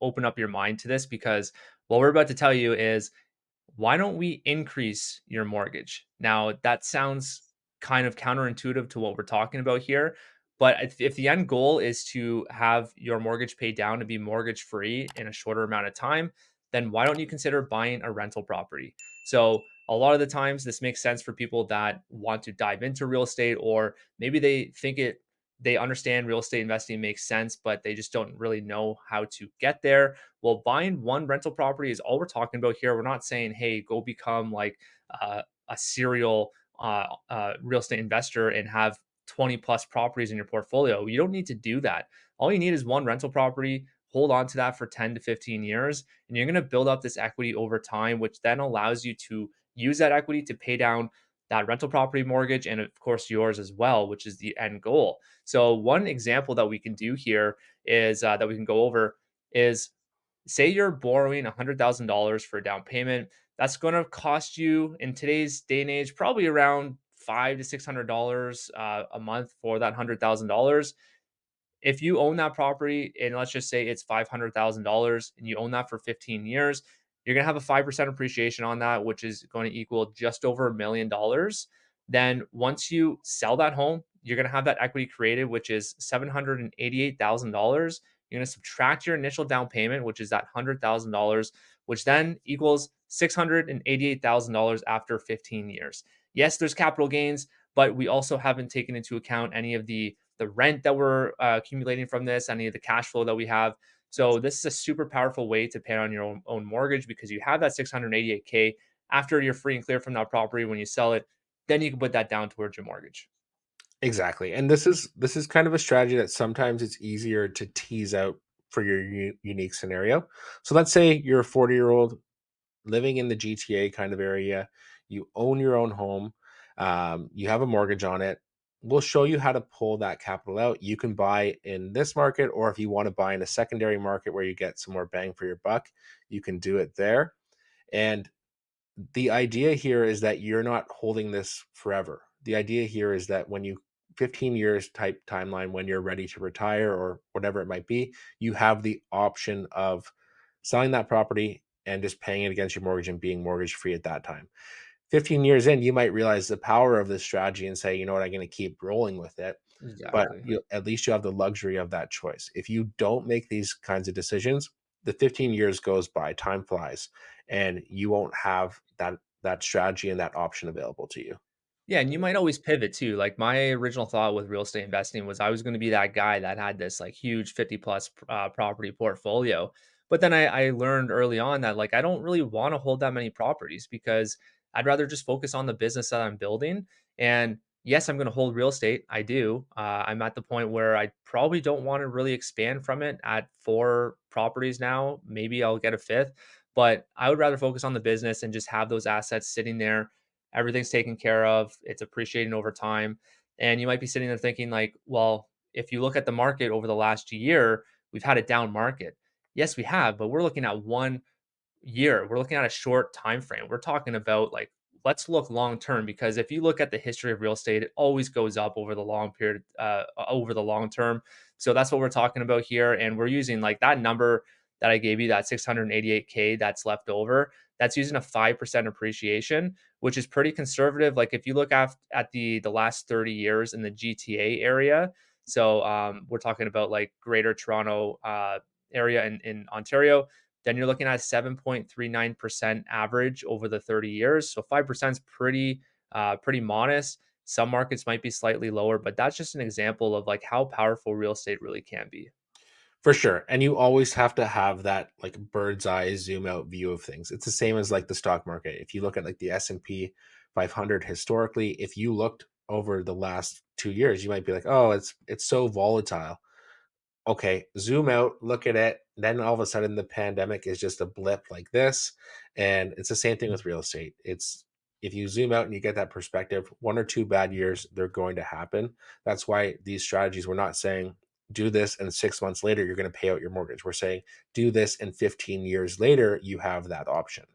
open up your mind to this, because what we're about to tell you is, why don't we increase your mortgage? Now, that sounds kind of counterintuitive to what we're talking about here. But if the end goal is to have your mortgage paid down and be mortgage free in a shorter amount of time, then why don't you consider buying a rental property? So, a lot of the times, this makes sense for people that want to dive into real estate, or maybe they understand real estate investing makes sense, but they just don't really know how to get there. Well, buying one rental property is all we're talking about here. We're not saying, hey, go become like a serial real estate investor and have 20 plus properties in your portfolio. You don't need to do that. All you need is one rental property. Hold on to that for 10 to 15 years, and you're going to build up this equity over time, which then allows you to use that equity to pay down that rental property mortgage, and of course yours as well, which is the end goal. So, one example that we can do here is that we can go over is, say you're borrowing $100,000 for a down payment. That's going to cost you in today's day and age probably around $500 to $600 a month for that $100,000. If you own that property, and let's just say it's $500,000 and you own that for 15 years, you're going to have a 5% appreciation on that, which is going to equal just over $1 million. Then once you sell that home, you're going to have that equity created, which is $788,000. You're going to subtract your initial down payment, which is that $100,000, which then equals $688,000 after 15 years. Yes, there's capital gains, but we also haven't taken into account any of the rent that we're accumulating from this, any of the cash flow that we have. So this is a super powerful way to pay on your own mortgage, because you have that 688K after you're free and clear from that property. When you sell it, then you can put that down towards your mortgage. Exactly. And this is kind of a strategy that sometimes it's easier to tease out for your unique scenario. So let's say you're a 40-year-old living in the GTA kind of area, you own your own home, you have a mortgage on it. We'll show you how to pull that capital out. You can buy in this market, or if you want to buy in a secondary market where you get some more bang for your buck, you can do it there. And the idea here is that you're not holding this forever. The idea here is that when you 15 years type timeline, when you're ready to retire or whatever it might be, you have the option of selling that property and just paying it against your mortgage and being mortgage free at that time. 15 years in, you might realize the power of this strategy and say, you know what, I'm going to keep rolling with it. But Exactly. at least you have the luxury of that choice. If you don't make these kinds of decisions, the 15 years goes by, time flies, and you won't have that strategy and that option available to you. Yeah, and you might always pivot too. Like, my original thought with real estate investing was I was going to be that guy that had this like huge 50 plus property portfolio. But then I learned early on that, like, I don't really want to hold that many properties, because I'd rather just focus on the business that I'm building. And yes, I'm going to hold real estate. I do. I'm at the point where I probably don't want to really expand from it at 4 properties now. Maybe I'll get a fifth, but I would rather focus on the business and just have those assets sitting there. Everything's taken care of. It's appreciating over time. And you might be sitting there thinking, like, well, if you look at the market over the last year, we've had a down market. Yes, we have, but we're looking at 1 year. We're looking at a short time frame. We're talking about, like, let's look long term, because if you look at the history of real estate, it always goes up over the long period, over the long term. So that's what we're talking about here, and we're using like that number that I gave you, that 688K that's left over. That's using a 5% appreciation, which is pretty conservative. Like, if you look at the last 30 years in the GTA area, so we're talking about like Greater Toronto area in Ontario, then you're looking at 7.39% average over the 30 years. So 5% is pretty modest. Some markets might be slightly lower, but that's just an example of like how powerful real estate really can be. For sure. And you always have to have that like bird's eye zoom out view of things. It's the same as like the stock market. If you look at like the S&P 500 historically, if you looked over the last 2 years, you might be like, "Oh, it's so volatile." Okay, zoom out, look at it. Then all of a sudden the pandemic is just a blip like this. And it's the same thing with real estate. It's if you zoom out and you get that perspective, 1 or 2 bad years, they're going to happen. That's why these strategies, we're not saying do this and 6 months later, you're going to pay out your mortgage. We're saying do this and 15 years later, you have that option.